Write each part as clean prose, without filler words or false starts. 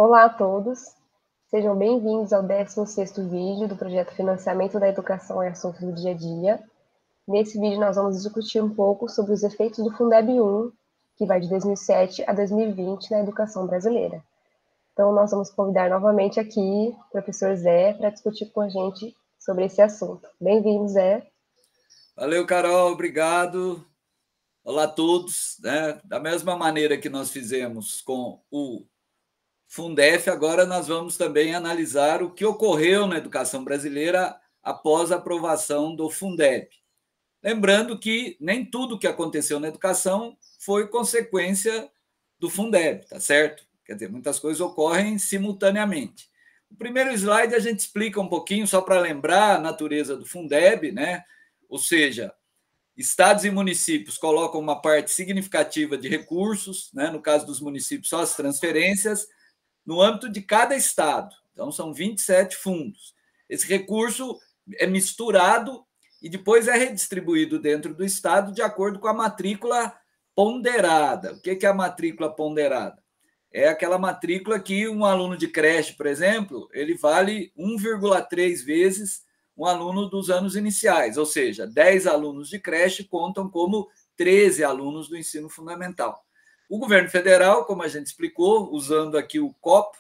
Olá a todos, sejam bem-vindos ao 16º vídeo do projeto Financiamento da Educação e Assuntos do Dia a Dia. Nesse vídeo nós vamos discutir um pouco sobre os efeitos do Fundeb 1, que vai de 2007 a 2020 na educação brasileira. Então nós vamos convidar novamente aqui o professor Zé para discutir com a gente sobre esse assunto. Bem-vindo, Zé. Valeu, Carol, obrigado. Olá a todos. Da mesma maneira que nós fizemos com o Fundef, agora nós vamos também analisar o que ocorreu na educação brasileira após a aprovação do Fundeb. Lembrando que nem tudo que aconteceu na educação foi consequência do Fundeb, tá certo? Quer dizer, muitas coisas ocorrem simultaneamente. No primeiro slide a gente explica um pouquinho, só para lembrar a natureza do Fundeb, né? Ou seja, estados e municípios colocam uma parte significativa de recursos, né? No caso dos municípios, só as transferências, no âmbito de cada estado. Então, são 27 fundos. Esse recurso é misturado e depois é redistribuído dentro do estado de acordo com a matrícula ponderada. O que é a matrícula ponderada? É aquela matrícula que um aluno de creche, por exemplo, ele vale 1,3 vezes um aluno dos anos iniciais, ou seja, 10 alunos de creche contam como 13 alunos do ensino fundamental. O governo federal, como a gente explicou, usando aqui o copo,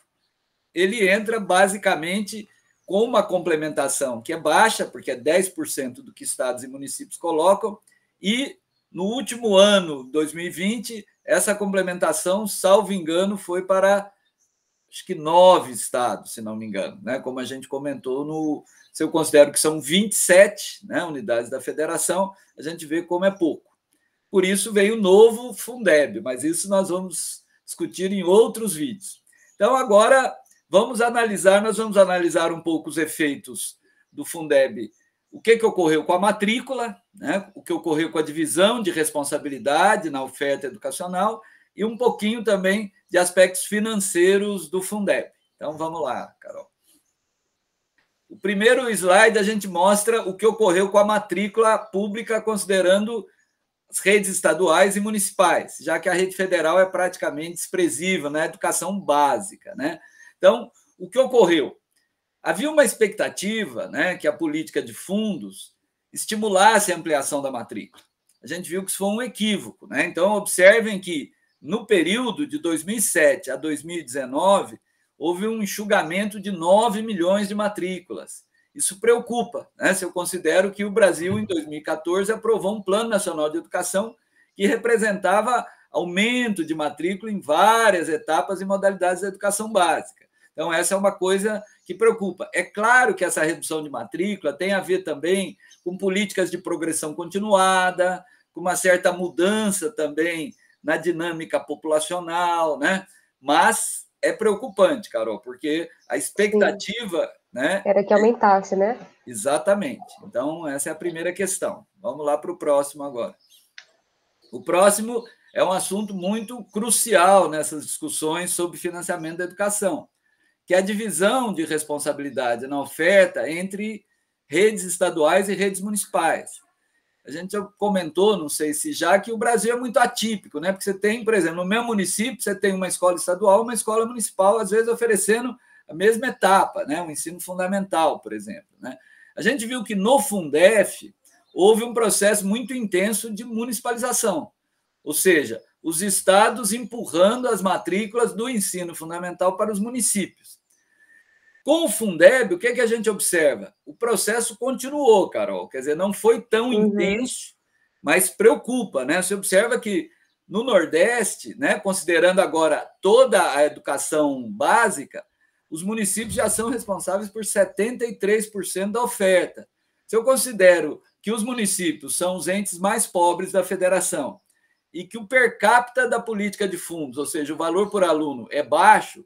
ele entra basicamente com uma complementação que é baixa, porque é 10% do que estados e municípios colocam, e no último ano, 2020, essa complementação, salvo engano, foi para, acho que 9 estados, se não me engano, né? Como a gente comentou, se eu considero que são 27, né, unidades da federação, a gente vê como é pouco. Por isso veio o novo Fundeb, mas isso nós vamos discutir em outros vídeos. Então, agora, nós vamos analisar um pouco os efeitos do Fundeb, o que ocorreu com a matrícula, né? O que ocorreu com a divisão de responsabilidade na oferta educacional e um pouquinho também de aspectos financeiros do Fundeb. Então, vamos lá, Carol. O primeiro slide a gente mostra o que ocorreu com a matrícula pública, considerando as redes estaduais e municipais, já que a rede federal é praticamente desprezível na educação básica, né? Então, o que ocorreu? Havia uma expectativa, né, que a política de fundos estimulasse a ampliação da matrícula. A gente viu que isso foi um equívoco, né? Então, observem que no período de 2007 a 2019 houve um enxugamento de 9 milhões de matrículas. Isso preocupa, né? Se eu considero que o Brasil, em 2014, aprovou um Plano Nacional de Educação que representava aumento de matrícula em várias etapas e modalidades da educação básica. Então, essa é uma coisa que preocupa. É claro que essa redução de matrícula tem a ver também com políticas de progressão continuada, com uma certa mudança também na dinâmica populacional, né? Mas é preocupante, Carol, porque a expectativa... né? Era que aumentasse, né? Exatamente. Então, essa é a primeira questão. Vamos lá para o próximo agora. O próximo é um assunto muito crucial nessas discussões sobre financiamento da educação, que é a divisão de responsabilidade na oferta entre redes estaduais e redes municipais. A gente já comentou, não sei se já, que o Brasil é muito atípico, né? Porque você tem, por exemplo, no mesmo município, você tem uma escola estadual, uma escola municipal, às vezes oferecendo a mesma etapa, né? O ensino fundamental, por exemplo, né? A gente viu que no Fundef houve um processo muito intenso de municipalização, ou seja, os estados empurrando as matrículas do ensino fundamental para os municípios. Com o Fundeb, o que a gente observa? O processo continuou, Carol, quer dizer, não foi tão intenso, mas preocupa, né? Você observa que no Nordeste, né, considerando agora toda a educação básica, os municípios já são responsáveis por 73% da oferta. Se eu considero que os municípios são os entes mais pobres da federação e que o per capita da política de fundos, ou seja, o valor por aluno é baixo,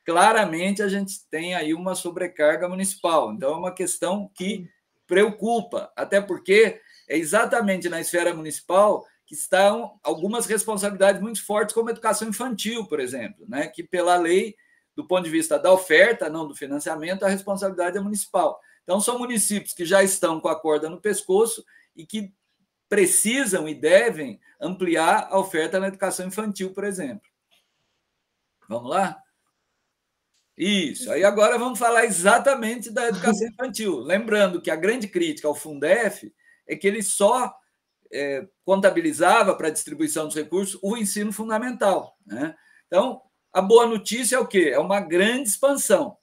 claramente a gente tem aí uma sobrecarga municipal. Então, é uma questão que preocupa, até porque é exatamente na esfera municipal que estão algumas responsabilidades muito fortes, como a educação infantil, por exemplo, né? Que pela lei, do ponto de vista da oferta, não do financiamento, a responsabilidade é municipal. Então, são municípios que já estão com a corda no pescoço e que precisam e devem ampliar a oferta na educação infantil, por exemplo. Vamos lá? Isso. Aí agora vamos falar exatamente da educação infantil. Lembrando que a grande crítica ao Fundef é que ele só contabilizava para a distribuição dos recursos o ensino fundamental, né? Então, a boa notícia é o quê? É uma grande expansão.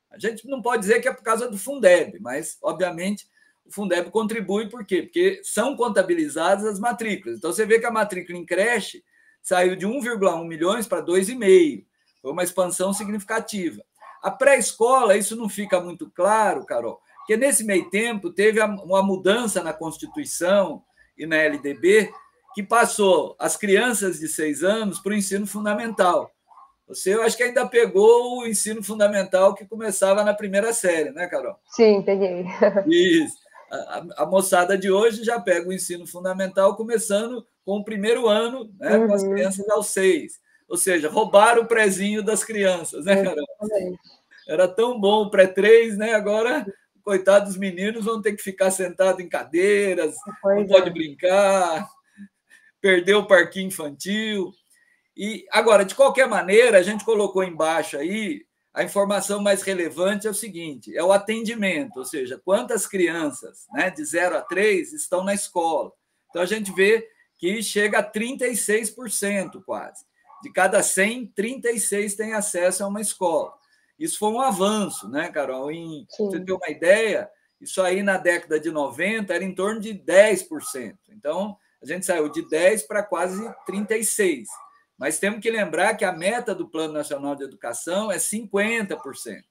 A gente não pode dizer que é por causa do Fundeb, mas, obviamente, o Fundeb contribui por quê? Porque são contabilizadas as matrículas. Então, você vê que a matrícula em creche saiu de 1,1 milhões para 2,5. Foi uma expansão significativa. A pré-escola, isso não fica muito claro, Carol, porque nesse meio tempo teve uma mudança na Constituição e na LDB que passou as crianças de 6 anos para o ensino fundamental. Você, eu acho que ainda pegou o ensino fundamental que começava na primeira série, né, Carol? Sim, peguei. Isso. A moçada de hoje já pega o ensino fundamental começando com o primeiro ano, né, com as crianças aos 6. Ou seja, roubaram o prézinho das crianças, né, Carol? Era tão bom o pré-3, né? Agora, coitados dos meninos vão ter que ficar sentados em cadeiras, não pode brincar, perdeu o parquinho infantil. E agora, de qualquer maneira, a gente colocou embaixo aí a informação mais relevante é o seguinte: é o atendimento, ou seja, quantas crianças, né, de 0 a 3 estão na escola. Então a gente vê que chega a 36% quase. De cada 100, 36 têm acesso a uma escola. Isso foi um avanço, né, Carol? Pra você ter uma ideia, isso aí na década de 90 era em torno de 10%. Então, a gente saiu de 10 para quase 36%. Mas temos que lembrar que a meta do Plano Nacional de Educação é 50%.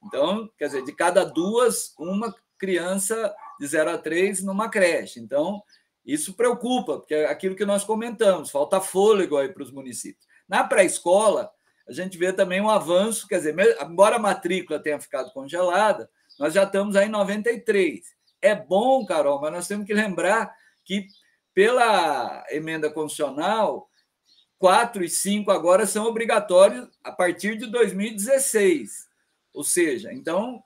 Então, quer dizer, de cada 2, uma criança de 0 a 3 numa creche. Então, isso preocupa, porque é aquilo que nós comentamos, falta fôlego aí para os municípios. Na pré-escola, a gente vê também um avanço, quer dizer, embora a matrícula tenha ficado congelada, nós já estamos aí em 93. É bom, Carol, mas nós temos que lembrar que, pela emenda constitucional, 4 e 5 agora são obrigatórios a partir de 2016. Ou seja, então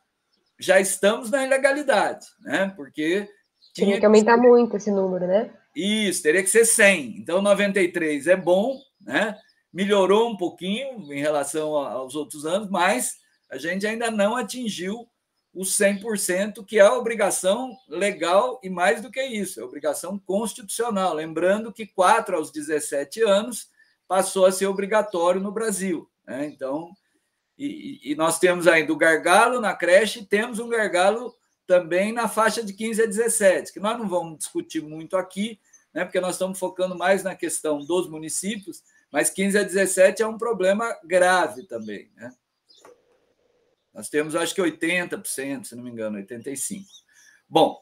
já estamos na ilegalidade, né? Porque tinha que aumentar muito esse número, né? Isso, teria que ser 100. Então, 93 é bom, né? Melhorou um pouquinho em relação aos outros anos, mas a gente ainda não atingiu os 100%, que é a obrigação legal e mais do que isso, é a obrigação constitucional. Lembrando que 4 aos 17 anos passou a ser obrigatório no Brasil, né? Então, e nós temos ainda o gargalo na creche, temos um gargalo também na faixa de 15 a 17, que nós não vamos discutir muito aqui, né, porque nós estamos focando mais na questão dos municípios, mas 15 a 17 é um problema grave também, né? Nós temos, acho que 80%, se não me engano, 85%. Bom,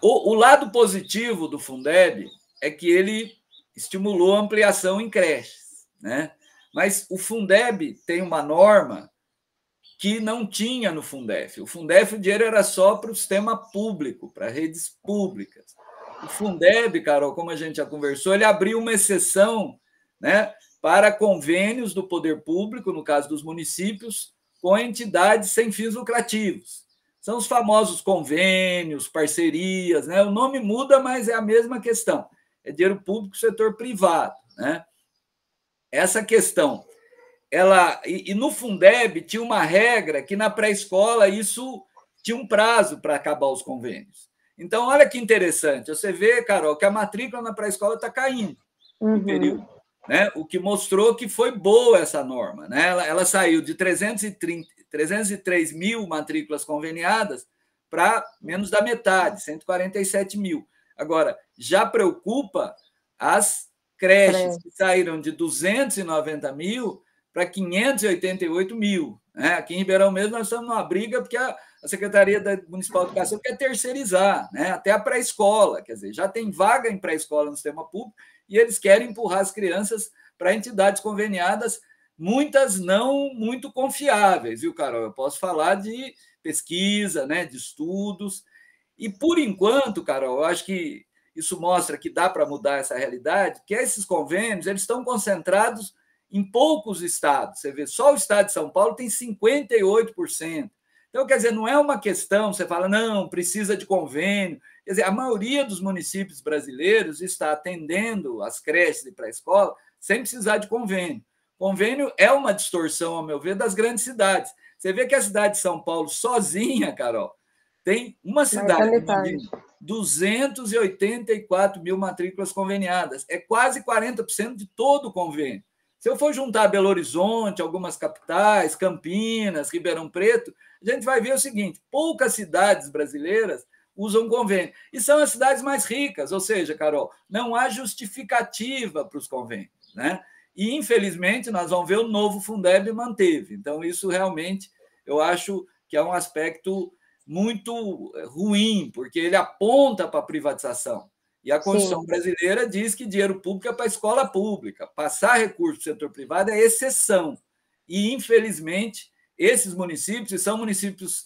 o lado positivo do Fundeb é que ele estimulou a ampliação em creches, né? Mas o Fundeb tem uma norma que não tinha no Fundef. O Fundef, o dinheiro era só para o sistema público, para redes públicas. O Fundeb, Carol, como a gente já conversou, ele abriu uma exceção, né, para convênios do poder público, no caso dos municípios, com entidades sem fins lucrativos. São os famosos convênios, parcerias, né? O nome muda, mas é a mesma questão. É dinheiro público, setor privado, né? Essa questão, e no Fundeb tinha uma regra que na pré-escola isso tinha um prazo para acabar os convênios. Então, olha que interessante, você vê, Carol, que a matrícula na pré-escola está caindo no período, né? O que mostrou que foi boa essa norma, né? Ela saiu de 303 mil matrículas conveniadas para menos da metade, 147 mil. Agora, já preocupa as creches que saíram de 290 mil para 588 mil. Né? Aqui em Ribeirão mesmo nós estamos numa briga porque a Secretaria Municipal de Educação quer terceirizar, né? Até a pré-escola, quer dizer, já tem vaga em pré-escola no sistema público e eles querem empurrar as crianças para entidades conveniadas, muitas não muito confiáveis, viu, Carol? Eu posso falar de pesquisa, né, de estudos, e por enquanto, Carol, eu acho que isso mostra que dá para mudar essa realidade, que esses convênios eles estão concentrados em poucos estados. Você vê, só o estado de São Paulo tem 58%. Então, quer dizer, não é uma questão, você fala, não, precisa de convênio. Quer dizer, a maioria dos municípios brasileiros está atendendo as creches e pré-escola sem precisar de convênio. Convênio é uma distorção, ao meu ver, das grandes cidades. Você vê que a cidade de São Paulo sozinha, Carol, tem uma Mais da cidade, metade. 284 mil matrículas conveniadas. É quase 40% de todo o convênio. Se eu for juntar Belo Horizonte, algumas capitais, Campinas, Ribeirão Preto, a gente vai ver o seguinte: poucas cidades brasileiras usam convênio. E são as cidades mais ricas, ou seja, Carol, não há justificativa para os convênios, né? E, infelizmente, nós vamos ver o novo Fundeb manteve. Então, isso realmente eu acho que é um aspecto muito ruim, porque ele aponta para a privatização. E a Constituição Sim. brasileira diz que dinheiro público é para a escola pública. Passar recurso para o setor privado é exceção. E, infelizmente, esses municípios, e são municípios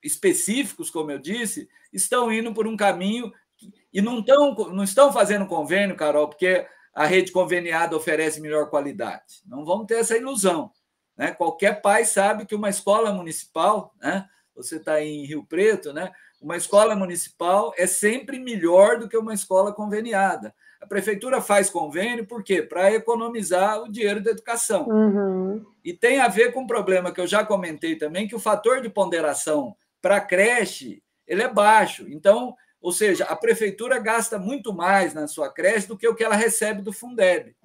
específicos, como eu disse, estão indo por um caminho e não estão fazendo convênio, Carol, porque a rede conveniada oferece melhor qualidade. Não vamos ter essa ilusão, né? Qualquer pai sabe que uma escola municipal, né? Você está em Rio Preto, né? Uma escola municipal é sempre melhor do que uma escola conveniada. A prefeitura faz convênio por quê? Para economizar o dinheiro da educação. Uhum. E tem a ver com um problema que eu já comentei também, que o fator de ponderação para a creche ele é baixo. Então, ou seja, a prefeitura gasta muito mais na sua creche do que o que ela recebe do Fundeb.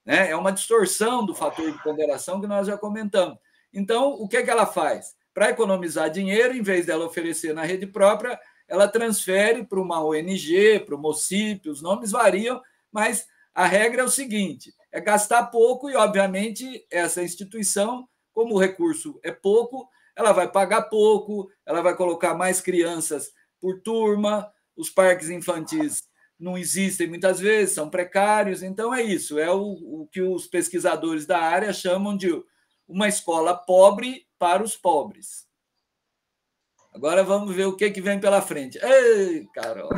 Né? É uma distorção do fator de ponderação que nós já comentamos. Então, o que ela faz? Para economizar dinheiro, em vez dela oferecer na rede própria, ela transfere para uma ONG, para o MOCIP, os nomes variam, mas a regra é o seguinte: é gastar pouco e, obviamente, essa instituição, como o recurso é pouco, ela vai pagar pouco, ela vai colocar mais crianças por turma, os parques infantis não existem muitas vezes, são precários, então é isso, é o que os pesquisadores da área chamam de uma escola pobre para os pobres. Agora vamos ver o que vem pela frente. Ei, Carol,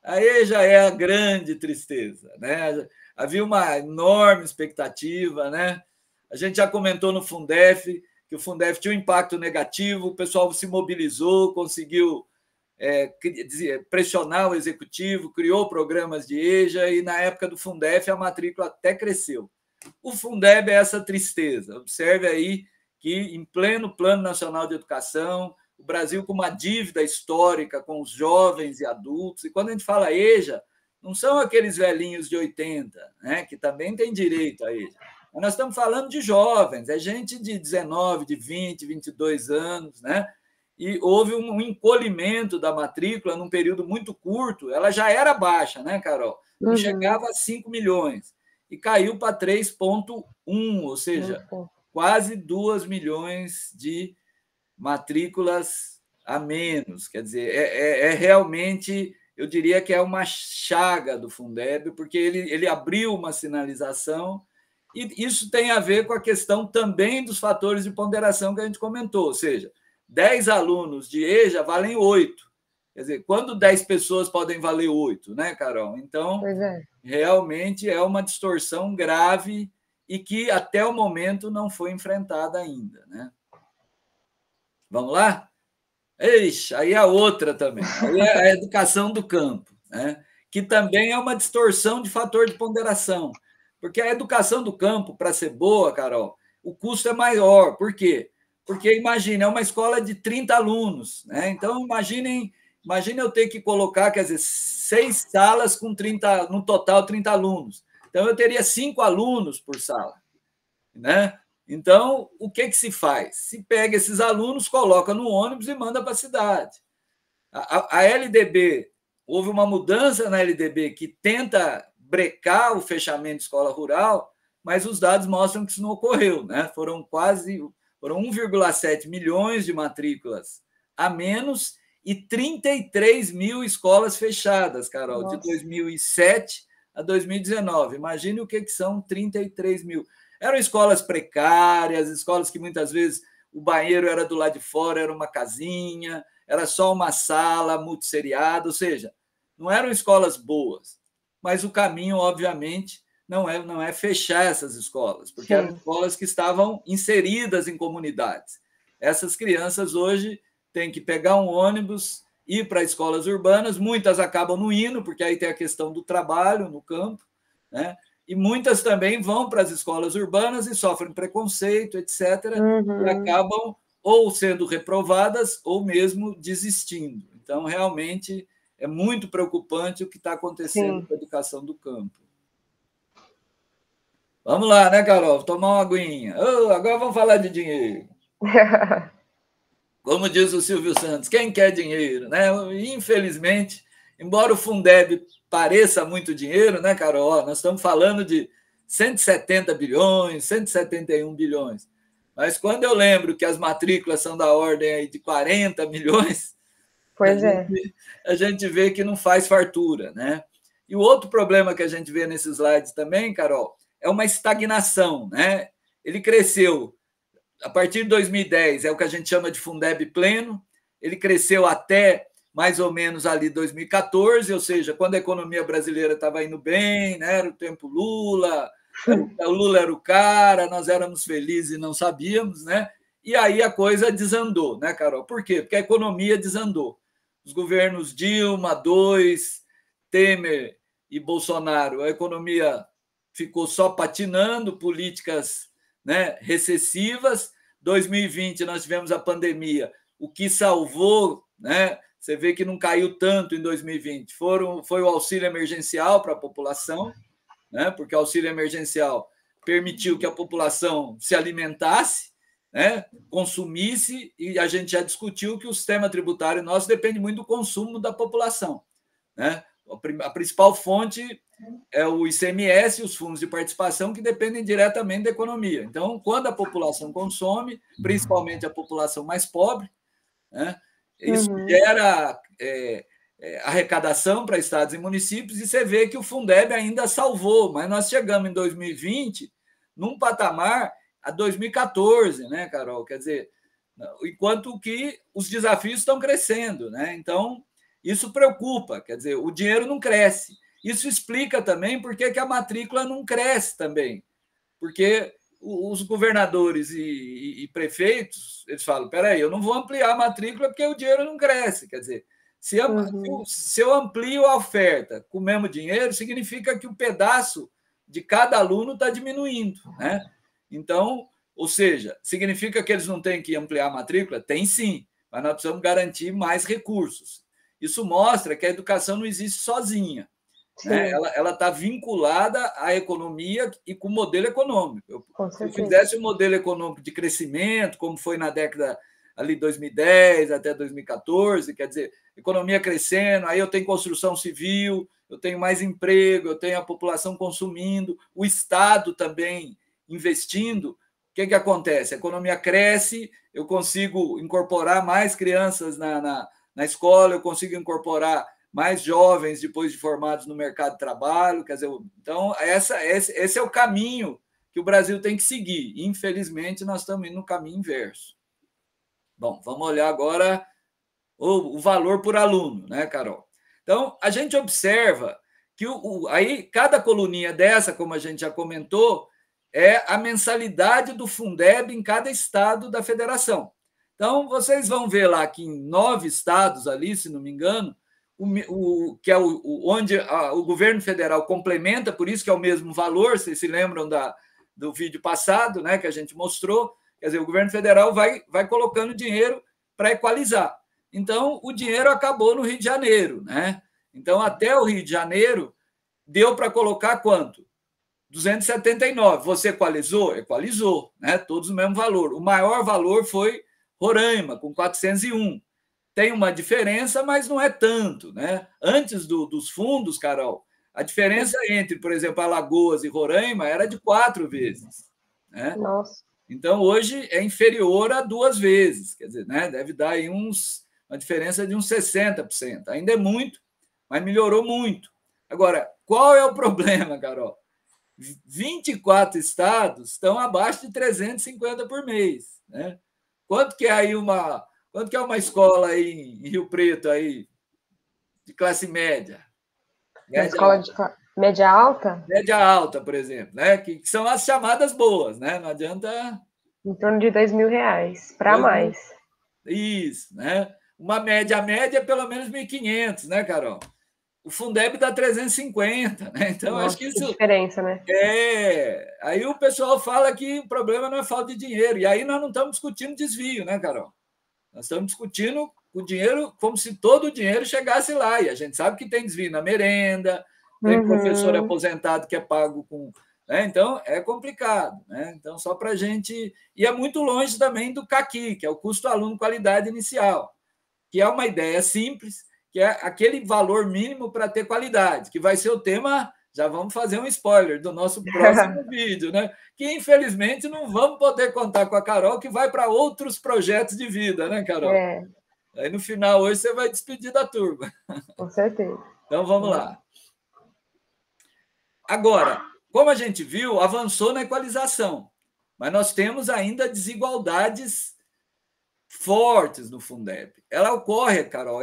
aí já é a grande tristeza, né? Havia uma enorme expectativa, né? A gente já comentou no Fundef que o Fundef tinha um impacto negativo, o pessoal se mobilizou, conseguiu pressionar o executivo, criou programas de EJA e na época do Fundef a matrícula até cresceu. O Fundeb é essa tristeza. Observe aí que em pleno Plano Nacional de Educação, o Brasil com uma dívida histórica com os jovens e adultos, e quando a gente fala EJA, não são aqueles velhinhos de 80, né, que também têm direito a EJA. Mas nós estamos falando de jovens, é gente de 19, de 20, 22 anos, né? E houve um encolhimento da matrícula num período muito curto. Ela já era baixa, né, Carol? Não chegava a 5 milhões e caiu para 3,1, ou seja, quase 2 milhões de matrículas a menos. Quer dizer, realmente, eu diria que é uma chaga do Fundeb, porque ele abriu uma sinalização e isso tem a ver com a questão também dos fatores de ponderação que a gente comentou, ou seja, 10 alunos de EJA valem 8. Quer dizer, quando 10 pessoas podem valer 8, né, Carol? Então, realmente é uma distorção grave e que até o momento não foi enfrentada ainda, né? Vamos lá? Eixe, aí a outra também. Aí é a educação do campo, né? Que também é uma distorção de fator de ponderação. Porque a educação do campo, para ser boa, Carol, o custo é maior. Por quê? Porque, imagina, é uma escola de 30 alunos, né? Então, imagine eu ter que colocar, quer dizer, 6 salas com 30, no total 30 alunos. Então, eu teria 5 alunos por sala, né? Então, o que se faz? Se pega esses alunos, coloca no ônibus e manda para a cidade. A LDB, houve uma mudança na LDB que tenta brecar o fechamento de escola rural, mas os dados mostram que isso não ocorreu, né? Foram 1,7 milhões de matrículas a menos e 33 mil escolas fechadas, Carol, de 2007 a 2019. Imagine o que são 33 mil. Eram escolas precárias, escolas que muitas vezes o banheiro era do lado de fora, era uma casinha, era só uma sala multisseriada, ou seja, não eram escolas boas. Mas o caminho, obviamente, não é fechar essas escolas, porque eram escolas que estavam inseridas em comunidades. Essas crianças hoje têm que pegar um ônibus, ir para escolas urbanas, muitas acabam não indo, porque aí tem a questão do trabalho no campo, né? e muitas também vão para as escolas urbanas e sofrem preconceito, etc., e acabam ou sendo reprovadas ou mesmo desistindo. Então, realmente, é muito preocupante o que está acontecendo com a educação do campo. Vamos lá, né, Carol? Tomar uma aguinha. Agora vamos falar de dinheiro. Como diz o Silvio Santos, quem quer dinheiro, né? Infelizmente, embora o Fundeb pareça muito dinheiro, né, Carol? Nós estamos falando de 170 bilhões, 171 bilhões. Mas quando eu lembro que as matrículas são da ordem aí de 40 milhões, a gente vê que não faz fartura, né? E o outro problema que a gente vê nesses slides também, Carol, é uma estagnação, né? Ele cresceu a partir de 2010, é o que a gente chama de Fundeb pleno, ele cresceu até mais ou menos ali 2014, ou seja, quando a economia brasileira estava indo bem, né? Era o tempo Lula, o Lula era o cara, nós éramos felizes e não sabíamos, né? E aí a coisa desandou, né, Carol? Por quê? Porque a economia desandou. Os governos Dilma, Temer e Bolsonaro, a economia ficou só patinando, políticas, né, recessivas. 2020 nós tivemos a pandemia, o que salvou, né? Você vê que não caiu tanto em 2020. Foi o auxílio emergencial para a população, né? Porque o auxílio emergencial permitiu que a população se alimentasse, né? Consumisse, e a gente já discutiu que o sistema tributário nosso depende muito do consumo da população, né? A principal fonte é o ICMS e os fundos de participação, que dependem diretamente da economia. Então, quando a população consome, principalmente a população mais pobre, né, isso gera arrecadação para estados e municípios, e você vê que o Fundeb ainda salvou, mas nós chegamos em 2020 num patamar a 2014, né, Carol? Quer dizer, enquanto que os desafios estão crescendo, né? Então, isso preocupa, quer dizer, o dinheiro não cresce. Isso explica também por que a matrícula não cresce também, porque os governadores e prefeitos, eles falam, peraí, eu não vou ampliar a matrícula porque o dinheiro não cresce, quer dizer, se eu amplio a oferta com o mesmo dinheiro, significa que o pedaço de cada aluno está diminuindo, né? Então, ou seja, significa que eles não têm que ampliar a matrícula? Tem sim, mas nós precisamos garantir mais recursos. Isso mostra que a educação não existe sozinha. Né? Ela está vinculada à economia e com o modelo econômico. Se eu fizesse um modelo econômico de crescimento, como foi na década ali 2010 até 2014, quer dizer, economia crescendo, aí eu tenho construção civil, eu tenho mais emprego, eu tenho a população consumindo, o Estado também investindo, o que acontece? A economia cresce, eu consigo incorporar mais crianças na escola, eu consigo incorporar mais jovens depois de formados no mercado de trabalho, quer dizer, então esse é o caminho que o Brasil tem que seguir. Infelizmente, nós estamos indo no caminho inverso. Bom, vamos olhar agora o valor por aluno, né, Carol? Então, a gente observa que aí cada coluninha dessa, como a gente já comentou, é a mensalidade do Fundeb em cada estado da federação. Então, vocês vão ver lá que em 9 estados ali, se não me engano, que é onde o governo federal complementa, por isso que é o mesmo valor, vocês se lembram do vídeo passado, né, que a gente mostrou, quer dizer, o governo federal vai colocando dinheiro para equalizar. Então, o dinheiro acabou no Rio de Janeiro, né? Então, até o Rio de Janeiro, deu para colocar quanto? 279. Você equalizou? Equalizou, né? Todos o mesmo valor. O maior valor foi Roraima, com 401. Tem uma diferença, mas não é tanto, né? Antes dos fundos, Carol, a diferença entre, por exemplo, Alagoas e Roraima era de 4 vezes, né? Nossa. Então, hoje é inferior a 2 vezes, quer dizer, né? Deve dar aí uma diferença de uns 60%. Ainda é muito, mas melhorou muito. Agora, qual é o problema, Carol? 24 estados estão abaixo de 350 por mês, né? Quanto que é uma escola aí em Rio Preto aí de classe média? Uma escola de média alta? Média alta, por exemplo, né? Que são as chamadas boas, né? Não adianta. Em torno de R$2.000 para mais. Isso, né? Uma média é pelo menos 1.500, né, Carol? o Fundeb dá 350, né? Então, Nossa, acho que isso... que diferença, né? Aí o pessoal fala que o problema não é falta de dinheiro, e aí nós não estamos discutindo desvio, né, Carol? Nós estamos discutindo o dinheiro como se todo o dinheiro chegasse lá, e a gente sabe que tem desvio na merenda, tem professor aposentado que é pago com... Né? Então, é complicado. Né? Então, só para a gente... E é muito longe também do CAQUI, que é o custo aluno qualidade inicial, que é uma ideia simples, que é aquele valor mínimo para ter qualidade, que vai ser o tema... Já vamos fazer um spoiler do nosso próximo vídeo, né? Que, infelizmente, não vamos poder contar com a Carol, que vai para outros projetos de vida, né, Carol? É. Aí, no final, hoje, você vai despedir da turma. Com certeza. Então, vamos lá. Agora, como a gente viu, avançou na equalização, mas nós temos ainda desigualdades fortes no Fundeb. Ela ocorre, Carol,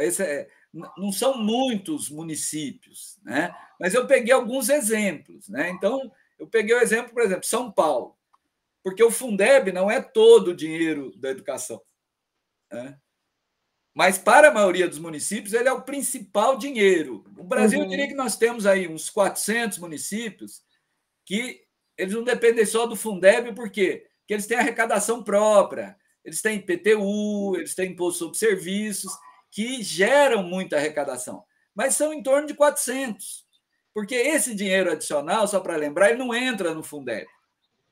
não são muitos municípios, né? Mas eu peguei alguns exemplos, né? Então, eu peguei o exemplo, por exemplo, São Paulo, porque o Fundeb não é todo o dinheiro da educação, né? Mas, para a maioria dos municípios, ele é o principal dinheiro. No Brasil, eu diria que nós temos aí uns 400 municípios que eles não dependem só do Fundeb, por quê? Porque eles têm arrecadação própria, eles têm IPTU, eles têm imposto sobre serviços, que geram muita arrecadação. Mas são em torno de 400, porque esse dinheiro adicional, só para lembrar, ele não entra no Fundeb,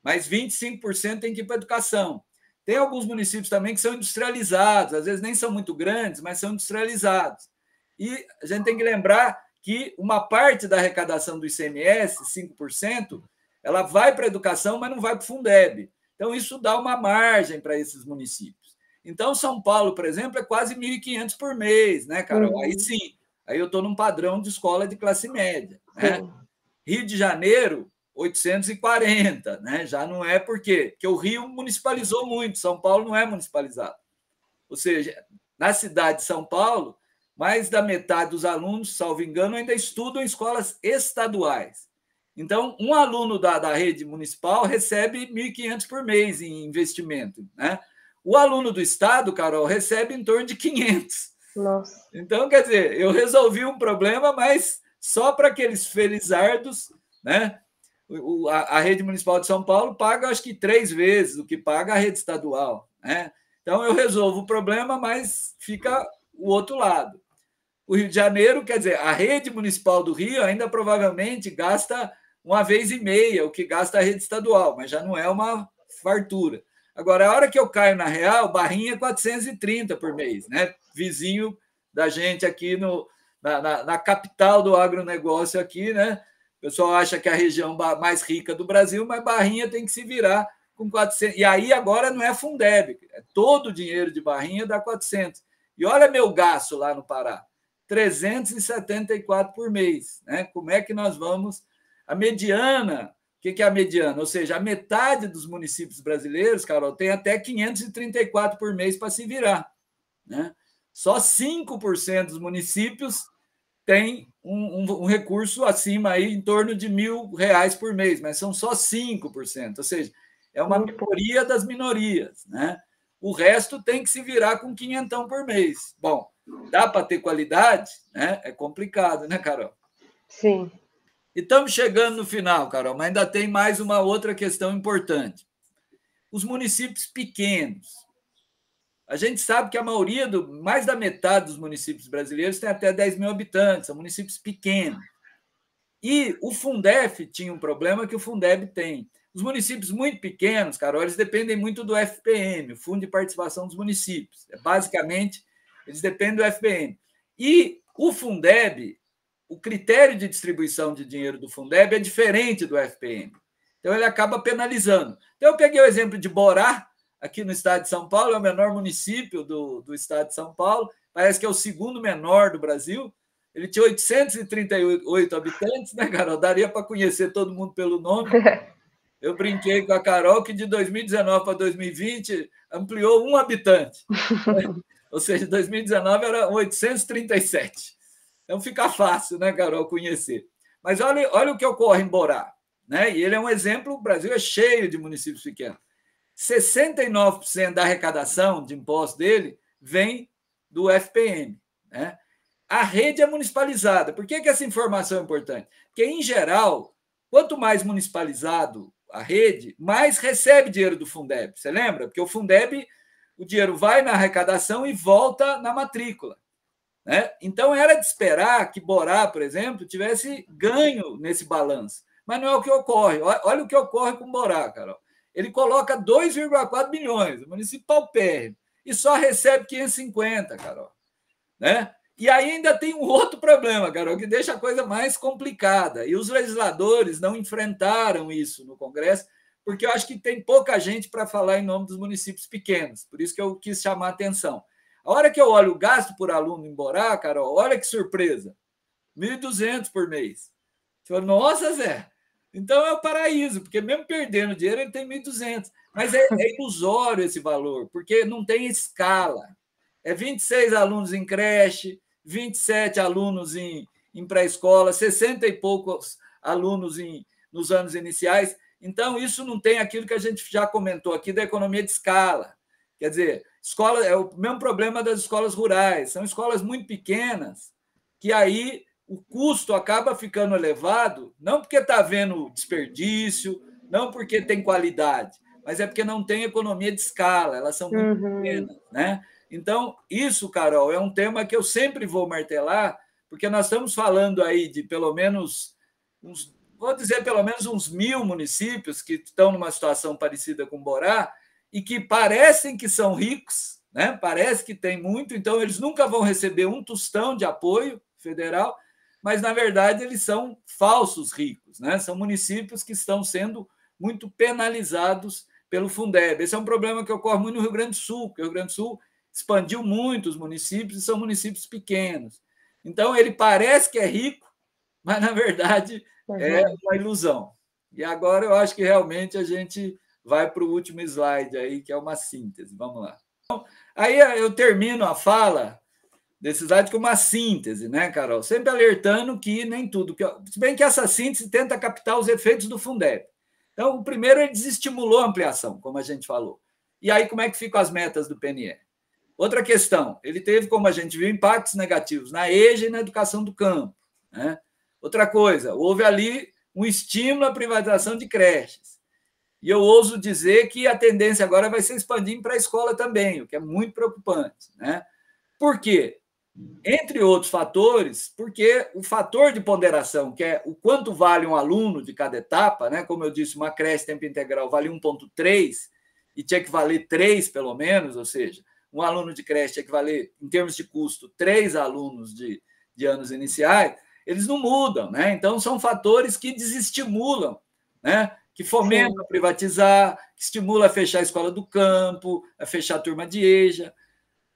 mas 25% tem que ir para a educação. Tem alguns municípios também que são industrializados, às vezes nem são muito grandes, mas são industrializados. E a gente tem que lembrar que uma parte da arrecadação do ICMS, 5%, ela vai para a educação, mas não vai para o Fundeb. Então, isso dá uma margem para esses municípios. Então, São Paulo, por exemplo, é quase 1.500 por mês, né, Carol? Aí sim, aí eu estou num padrão de escola de classe média. Né? Rio de Janeiro, 840, né? Já não é por quê? Porque o Rio municipalizou muito, São Paulo não é municipalizado. Ou seja, na cidade de São Paulo, mais da metade dos alunos, salvo engano, ainda estudam em escolas estaduais. Então, um aluno da rede municipal recebe 1.500 por mês em investimento. Né? O aluno do estado, Carol, recebe em torno de 500. Nossa. Então, quer dizer, eu resolvi um problema, mas só para aqueles felizardos, né? A rede municipal de São Paulo paga, acho que 3 vezes o que paga a rede estadual. Né? Então, eu resolvo o problema, mas fica o outro lado. O Rio de Janeiro, quer dizer, a rede municipal do Rio ainda provavelmente gasta 1,5 vezes o que gasta a rede estadual, mas já não é uma fartura. Agora, a hora que eu caio na real, Barrinha é 430 por mês, né? Vizinho da gente aqui na capital do agronegócio aqui, né? O pessoal acha que é a região mais rica do Brasil, mas Barrinha tem que se virar com 400. E aí agora não é Fundeb, é todo o dinheiro de Barrinha dá 400. E olha meu gasto lá no Pará, 374 por mês. Né? Como é que nós vamos... A mediana, o que é a mediana? Ou seja, a metade dos municípios brasileiros, Carol, tem até 534 por mês para se virar. Né? Só 5% dos municípios tem um recurso acima aí em torno de R$ 1.000 por mês, mas são só 5%, ou seja, é uma minoria das minorias, né? O resto tem que se virar com 500 por mês. Bom, dá para ter qualidade, né? É complicado, né, Carol? Sim. E estamos chegando no final, Carol, mas ainda tem mais uma outra questão importante. Os municípios pequenos. A gente sabe que a maioria, mais da metade dos municípios brasileiros tem até 10 mil habitantes, são municípios pequenos. E o Fundef tinha um problema que o Fundeb tem. Os municípios muito pequenos, Carol, eles dependem muito do FPM, o Fundo de Participação dos Municípios. Basicamente, eles dependem do FPM. E o Fundeb, o critério de distribuição de dinheiro do Fundeb é diferente do FPM. Então, ele acaba penalizando. Então, eu peguei o exemplo de Borá, aqui no estado de São Paulo, é o menor município do estado de São Paulo, parece que é o segundo menor do Brasil. Ele tinha 838 habitantes, né, Carol? Daria para conhecer todo mundo pelo nome. Eu brinquei com a Carol que de 2019 para 2020 ampliou um habitante. Né? Ou seja, 2019 era 837. Então fica fácil, né, Carol, conhecer. Mas olha o que ocorre em Borá. Né? E ele é um exemplo, o Brasil é cheio de municípios pequenos. 69% da arrecadação de imposto dele vem do FPM. Né? a rede é municipalizada. Por que essa informação é importante? Porque, em geral, quanto mais municipalizado a rede, mais recebe dinheiro do Fundeb. Você lembra? Porque o Fundeb, o dinheiro vai na arrecadação e volta na matrícula. Né? Então, era de esperar que Borá, por exemplo, tivesse ganho nesse balanço. Mas não é o que ocorre. Olha o que ocorre com Borá, Carol. Ele coloca 2,4 milhões, o município paupérrimo, e só recebe 550, Carol. Né? E ainda tem um outro problema, Carol, que deixa a coisa mais complicada. E os legisladores não enfrentaram isso no Congresso, porque eu acho que tem pouca gente para falar em nome dos municípios pequenos. Por isso que eu quis chamar a atenção. A hora que eu olho o gasto por aluno em Borá, Carol, olha que surpresa. 1.200 por mês. Você fala, nossa, Zé, então é o paraíso, porque mesmo perdendo dinheiro, ele tem 1.200. Mas é ilusório esse valor, porque não tem escala. É 26 alunos em creche, 27 alunos em pré-escola, 60 e poucos alunos nos anos iniciais. Então, isso não tem aquilo que a gente já comentou aqui da economia de escala. Quer dizer, escola é o mesmo problema das escolas rurais. São escolas muito pequenas, que aí o custo acaba ficando elevado, não porque está havendo desperdício, não porque tem qualidade, mas é porque não tem economia de escala, elas são muito pequenas, né? Então, isso, Carol, é um tema que eu sempre vou martelar, porque nós estamos falando aí de pelo menos vou dizer pelo menos uns 1.000 municípios que estão numa situação parecida com Borá e que parecem que são ricos, né? Parece que tem muito, então eles nunca vão receber um tostão de apoio federal, mas, na verdade, eles são falsos ricos, né? São municípios que estão sendo muito penalizados pelo Fundeb. Esse é um problema que ocorre muito no Rio Grande do Sul, porque o Rio Grande do Sul expandiu muito os municípios e são municípios pequenos. Então, ele parece que é rico, mas, na verdade, é uma ilusão. E agora eu acho que realmente a gente vai para o último slide aí, que é uma síntese. Vamos lá. Então, aí eu termino a fala desse slide com uma síntese, né, Carol? Sempre alertando que nem tudo. Se bem que essa síntese tenta captar os efeitos do Fundeb. Então, o primeiro, ele desestimulou a ampliação, como a gente falou. E aí, como é que ficam as metas do PNE? Outra questão, ele teve, como a gente viu, impactos negativos na EJA e na educação do campo. Né? Outra coisa, houve ali um estímulo à privatização de creches. E eu ouso dizer que a tendência agora vai ser expandir para a escola também, o que é muito preocupante. Né? Por quê? Entre outros fatores, porque o fator de ponderação, que é o quanto vale um aluno de cada etapa, né? Como eu disse, uma creche tempo integral vale 1,3 e tinha que valer 3, pelo menos, ou seja, um aluno de creche tinha que valer, em termos de custo, 3 alunos de anos iniciais, eles não mudam, né? Então, são fatores que desestimulam, né? Que fomentam a privatizar, que estimulam a fechar a escola do campo, a fechar a turma de EJA.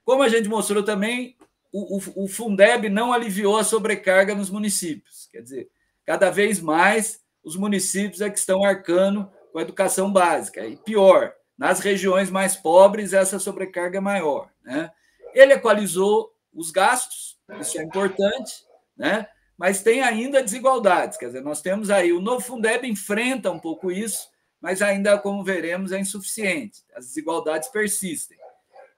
Como a gente mostrou também, o Fundeb não aliviou a sobrecarga nos municípios. Quer dizer, cada vez mais os municípios é que estão arcando com a educação básica. E pior, nas regiões mais pobres, essa sobrecarga é maior. Né? Ele equalizou os gastos, isso é importante, né? Mas tem ainda desigualdades. Quer dizer, nós temos aí, o novo Fundeb enfrenta um pouco isso, mas ainda, como veremos, é insuficiente. As desigualdades persistem.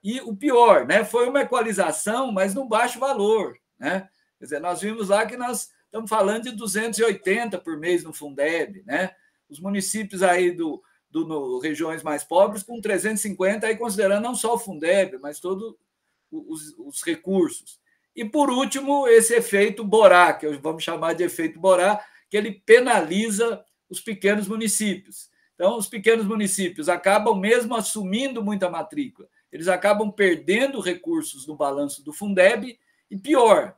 E o pior, né, foi uma equalização, mas num baixo valor. Né? Quer dizer, nós vimos lá que nós estamos falando de 280 por mês no Fundeb. Né? Os municípios aí regiões mais pobres com 350, aí considerando não só o Fundeb, mas todos os recursos. E, por último, esse efeito Borá, que vamos chamar de efeito Borá, que ele penaliza os pequenos municípios. Então, os pequenos municípios acabam mesmo assumindo muita matrícula. Eles acabam perdendo recursos no balanço do Fundeb e, pior,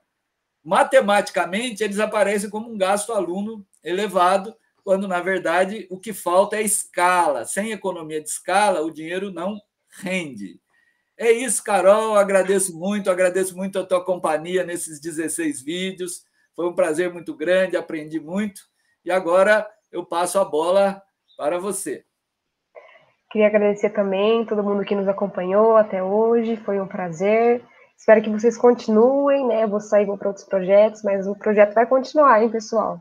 matematicamente, eles aparecem como um gasto aluno elevado, quando, na verdade, o que falta é escala. Sem economia de escala, o dinheiro não rende. É isso, Carol, agradeço muito a tua companhia nesses 16 vídeos. Foi um prazer muito grande, aprendi muito. E agora eu passo a bola para você. Queria agradecer também todo mundo que nos acompanhou até hoje, foi um prazer. Espero que vocês continuem, né? Eu vou sair para outros projetos, mas o projeto vai continuar, hein, pessoal?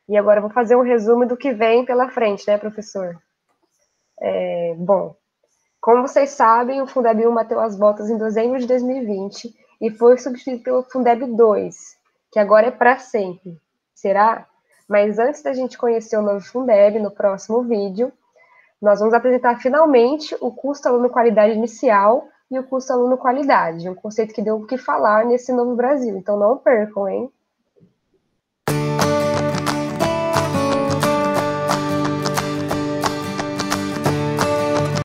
E agora eu vou fazer um resumo do que vem pela frente, né, professor? Bom, como vocês sabem, o Fundeb 1 bateu as botas em dezembro de 2020 e foi substituído pelo Fundeb 2, que agora é para sempre. Será? Mas antes da gente conhecer o novo Fundeb, no próximo vídeo, nós vamos apresentar finalmente o custo aluno qualidade inicial e o custo aluno qualidade, um conceito que deu o que falar nesse novo Brasil. Então não percam, hein?